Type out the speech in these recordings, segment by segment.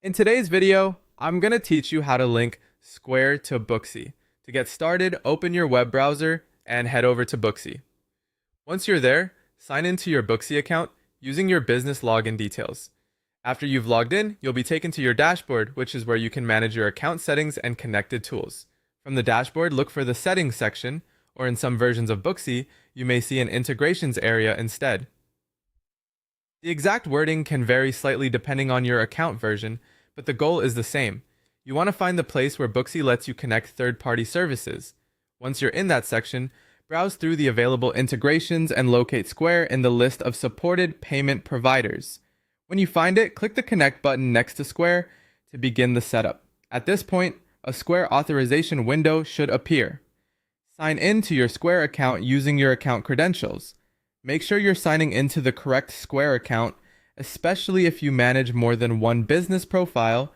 In today's video, I'm going to teach you how to link Square to Booksy. To get started, open your web browser and head over to Booksy. Once you're there, sign into your Booksy account using your business login details. After you've logged in, you'll be taken to your dashboard, which is where you can manage your account settings and connected tools. From the dashboard, look for the settings section, or in some versions of Booksy, you may see an integrations area instead. The exact wording can vary slightly depending on your account version, but the goal is the same. You want to find the place where Booksy lets you connect third-party services. Once you're in that section, browse through the available integrations and locate Square in the list of supported payment providers. When you find it, click the Connect button next to Square to begin the setup. At this point, a Square authorization window should appear. Sign in to your Square account using your account credentials. Make sure you're signing into the correct Square account, especially if you manage more than one business profile,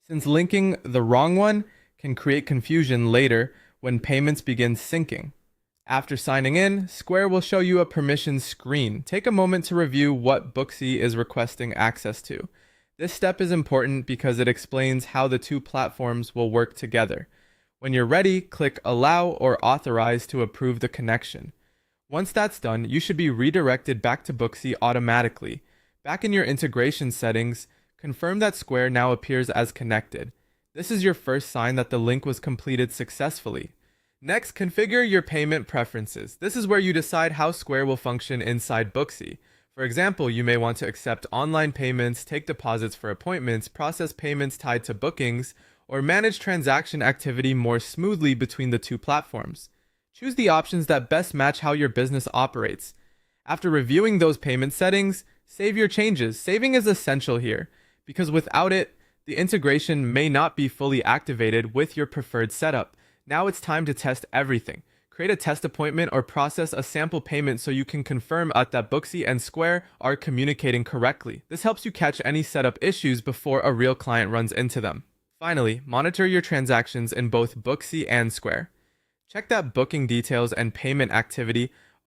since linking the wrong one can create confusion later when payments begin syncing. After signing in, Square will show you a permissions screen. Take a moment to review what Booksy is requesting access to. This step is important because it explains how the two platforms will work together. When you're ready, click Allow or Authorize to approve the connection. Once that's done, you should be redirected back to Booksy automatically. Back in your integration settings, confirm that Square now appears as connected. This is your first sign that the link was completed successfully. Next, configure your payment preferences. This is where you decide how Square will function inside Booksy. For example, you may want to accept online payments, take deposits for appointments, process payments tied to bookings, or manage transaction activity more smoothly between the two platforms. Choose the options that best match how your business operates. After reviewing those payment settings, save your changes. Saving is essential here, because without it, the integration may not be fully activated with your preferred setup. Now it's time to test everything. Create a test appointment or process a sample payment so you can confirm that Booksy and Square are communicating correctly. This helps you catch any setup issues before a real client runs into them. Finally, monitor your transactions in both Booksy and Square. Check that booking details and payment activity